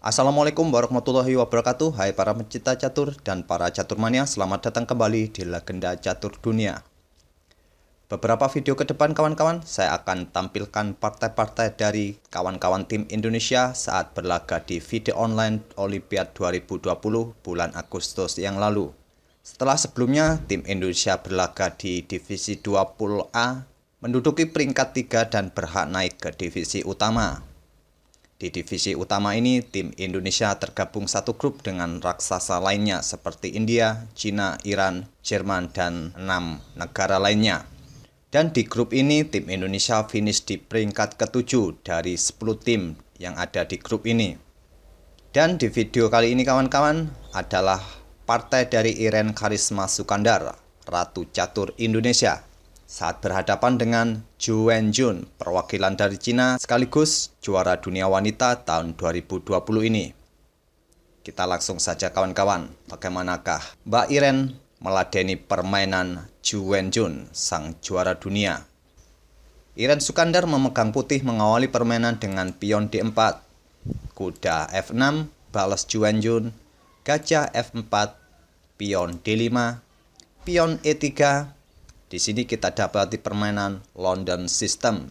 Assalamualaikum warahmatullahi wabarakatuh. Hai para pecinta catur dan para caturmania, selamat datang kembali di Legenda Catur Dunia. Beberapa video ke depan kawan-kawan, saya akan tampilkan partai-partai dari kawan-kawan tim Indonesia saat berlaga di video online Olimpiade 2020 bulan Agustus yang lalu. Setelah sebelumnya, tim Indonesia berlaga di divisi 2 Pool A, menduduki peringkat 3 dan berhak naik ke divisi utama. Di divisi utama ini, tim Indonesia tergabung satu grup dengan raksasa lainnya seperti India, Cina, Iran, Jerman, dan 6 negara lainnya. Dan di grup ini, tim Indonesia finish di peringkat ke-7 dari 10 tim yang ada di grup ini. Dan di video kali ini kawan-kawan adalah partai dari Iren Karisma Sukandar, Ratu Catur Indonesia, saat berhadapan dengan Zhu Wenjun, perwakilan dari Cina sekaligus juara dunia wanita tahun 2020 ini. Kita langsung saja kawan-kawan, bagaimanakah Mbak Iren meladeni permainan Zhu Wenjun, sang juara dunia. Iren Sukandar memegang putih mengawali permainan dengan pion D4, kuda F6, balas Zhu Wenjun, gajah F4, pion D5, pion E3. Di sini kita dapati permainan London System.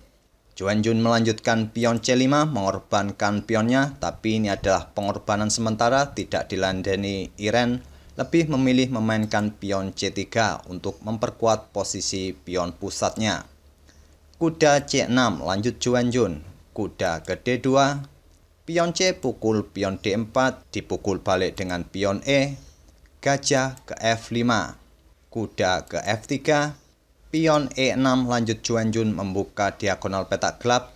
Zhu Wenjun melanjutkan pion C5 mengorbankan pionnya, tapi ini adalah pengorbanan sementara, tidak dilandeni Iren, lebih memilih memainkan pion C3 untuk memperkuat posisi pion pusatnya. Kuda C6 lanjut Zhu Wenjun, kuda ke D2, pion C pukul pion D4 dipukul balik dengan pion E, gajah ke F5, kuda ke F3, pion E6 lanjut Zhu Wenjun membuka diagonal petak gelap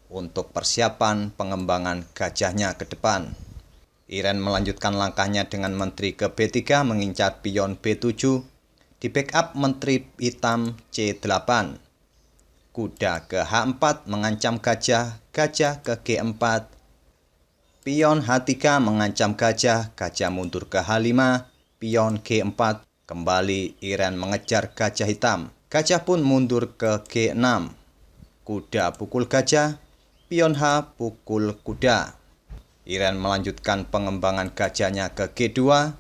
untuk persiapan pengembangan gajahnya ke depan. Iren melanjutkan langkahnya dengan menteri ke B3 mengincar pion B7, di backup menteri hitam C8. Kuda ke H4 mengancam gajah, gajah ke G4. Pion H3 mengancam gajah, gajah mundur ke H5, pion G4. Kembali Iren mengejar gajah hitam. Gajah pun mundur ke G6. Kuda pukul gajah, pion H pukul kuda. Iren melanjutkan pengembangan gajahnya ke G2,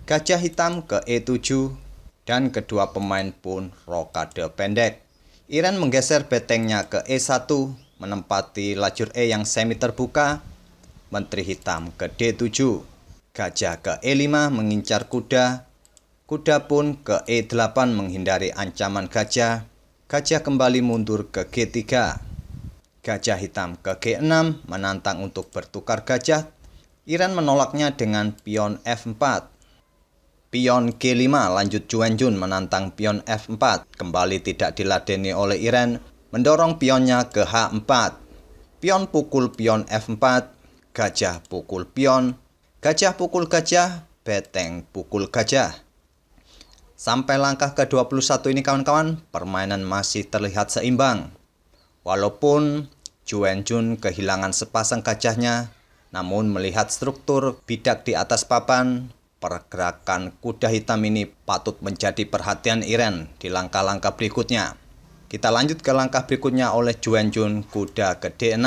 gajah hitam ke E7, dan kedua pemain pun rokade pendek. Iren menggeser betengnya ke E1, menempati lajur E yang semi terbuka, menteri hitam ke D7, gajah ke E5 mengincar kuda, kuda pun ke E8 menghindari ancaman gajah, gajah kembali mundur ke G3. Gajah hitam ke G6 menantang untuk bertukar gajah, Iren menolaknya dengan pion F4. Pion G5 lanjut Zhu Wenjun menantang pion F4, kembali tidak diladeni oleh Iren, mendorong pionnya ke H4. Pion pukul pion F4, gajah pukul pion, gajah pukul gajah, beteng pukul gajah. Sampai langkah ke-21 ini kawan-kawan, permainan masih terlihat seimbang. Walaupun Zhu Wenjun kehilangan sepasang gajahnya, namun melihat struktur bidak di atas papan, pergerakan kuda hitam ini patut menjadi perhatian Iren di langkah-langkah berikutnya. Kita lanjut ke langkah berikutnya oleh Zhu Wenjun, kuda ke D6,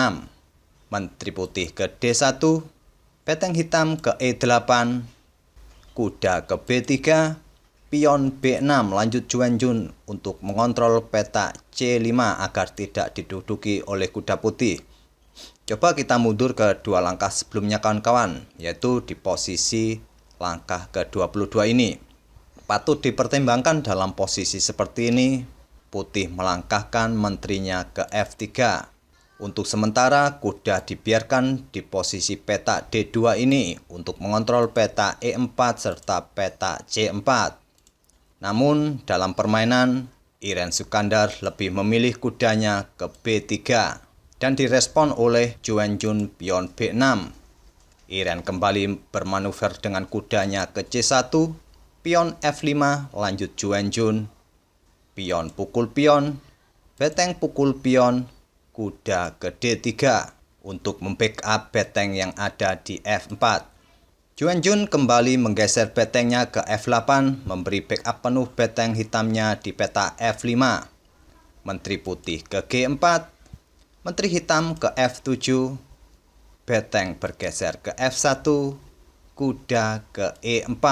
menteri putih ke D1, beteng hitam ke E8, kuda ke B3, pion B6 lanjut Zhu Wenjun untuk mengontrol petak C5 agar tidak diduduki oleh kuda putih. Coba kita mundur ke dua langkah sebelumnya kawan-kawan, yaitu di posisi langkah ke-22 ini. Patut dipertimbangkan dalam posisi seperti ini, putih melangkahkan menterinya ke F3. Untuk sementara, kuda dibiarkan di posisi petak D2 ini untuk mengontrol petak E4 serta petak C4. Namun, dalam permainan, Iren Sukandar lebih memilih kudanya ke B3 dan direspon oleh Zhu Wenjun pion B6. Iren kembali bermanuver dengan kudanya ke C1, pion F5 lanjut Zhu Wenjun, pion pukul pion, beteng pukul pion, kuda ke D3 untuk membackup beteng yang ada di F4. Zhu Wenjun kembali menggeser betengnya ke F8, memberi backup penuh beteng hitamnya di peta F5. Menteri putih ke G4, menteri hitam ke F7, beteng bergeser ke F1, kuda ke E4.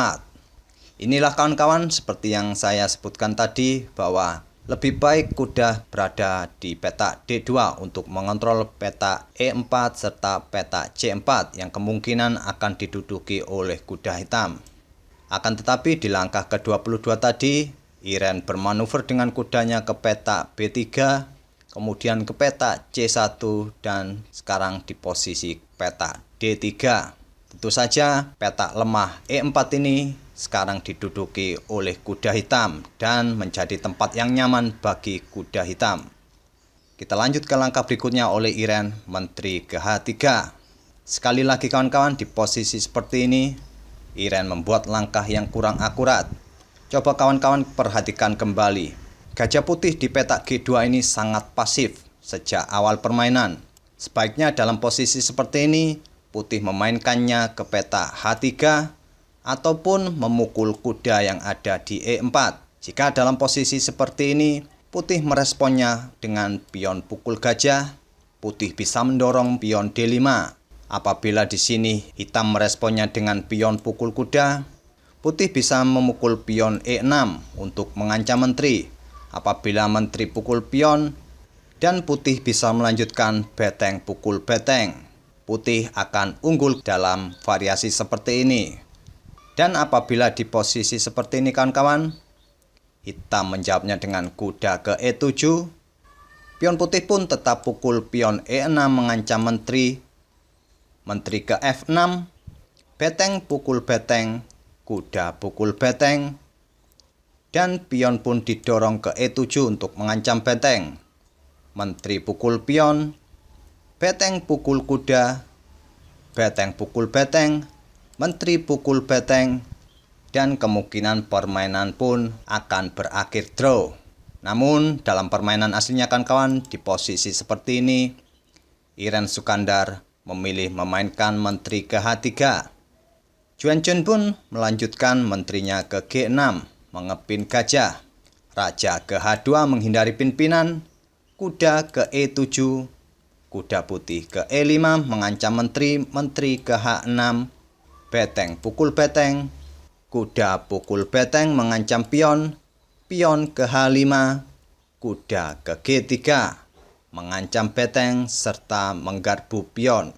Inilah kawan-kawan seperti yang saya sebutkan tadi bahwa lebih baik kuda berada di petak D2 untuk mengontrol petak E4 serta petak C4 yang kemungkinan akan diduduki oleh kuda hitam. Akan tetapi di langkah ke-22 tadi, Iren bermanuver dengan kudanya ke petak B3, kemudian ke petak C1, dan sekarang di posisi petak D3. Tentu saja petak lemah E4 ini sekarang diduduki oleh kuda hitam dan menjadi tempat yang nyaman bagi kuda hitam. Kita lanjut ke langkah berikutnya oleh Iren, menteri ke H3. Sekali lagi kawan-kawan, di posisi seperti ini, Iren membuat langkah yang kurang akurat. Coba kawan-kawan perhatikan kembali. Gajah putih di petak G2 ini sangat pasif sejak awal permainan. Sebaiknya dalam posisi seperti ini, putih memainkannya ke petak H3 ataupun memukul kuda yang ada di E4. Jika dalam posisi seperti ini, putih meresponnya dengan pion pukul gajah, putih bisa mendorong pion D5. Apabila di sini hitam meresponnya dengan pion pukul kuda, putih bisa memukul pion E6 untuk mengancam menteri. Apabila menteri pukul pion, dan putih bisa melanjutkan beteng pukul beteng, putih akan unggul dalam variasi seperti ini. Dan apabila di posisi seperti ini kawan-kawan, hitam menjawabnya dengan kuda ke E7, pion putih pun tetap pukul pion E6 mengancam menteri, menteri ke F6, beteng pukul beteng, kuda pukul beteng, dan pion pun didorong ke E7 untuk mengancam beteng. Menteri pukul pion, beteng pukul kuda, beteng pukul beteng, menteri pukul beteng, dan kemungkinan permainan pun akan berakhir draw. Namun dalam permainan aslinya kawan-kawan, di posisi seperti ini, Iren Sukandar memilih memainkan menteri ke H3. Juan-Jun pun melanjutkan menterinya ke G6, mengepin gajah. Raja ke H2 menghindari pimpinan, kuda ke E7, kuda putih ke E5 mengancam menteri, menteri ke H6, beteng pukul beteng, kuda pukul beteng mengancam pion, pion ke H5, kuda ke G3, mengancam beteng serta menggarpu pion.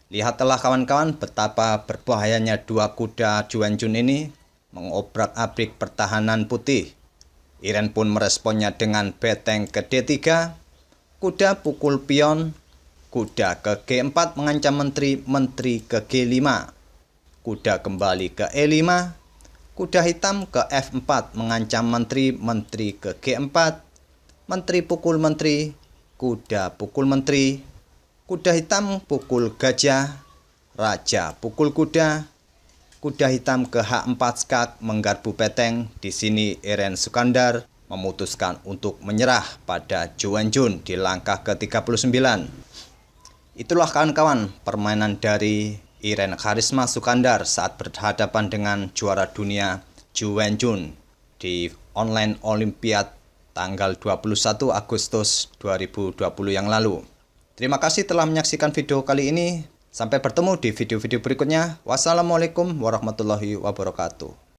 Lihatlah kawan-kawan betapa berbahayanya dua kuda Juan-Jun ini mengobrak-abrik pertahanan putih. Iren pun meresponnya dengan beteng ke D3, kuda pukul pion, kuda ke G4 mengancam menteri, menteri ke G5, kuda kembali ke E5, kuda hitam ke F4 mengancam menteri, menteri ke G4, menteri pukul menteri, kuda pukul menteri, kuda hitam pukul gajah, raja pukul kuda, kuda hitam ke H4 skak menggarpu beteng. Di sini Iren Sukandar memutuskan untuk menyerah pada Juan-Jun di langkah ke-39. Itulah kawan-kawan permainan dari Iren Karisma Sukandar saat berhadapan dengan juara dunia Juan-Jun di online Olimpiade tanggal 21 Agustus 2020 yang lalu. Terima kasih telah menyaksikan video kali ini. Sampai bertemu di video-video berikutnya. Wassalamualaikum warahmatullahi wabarakatuh.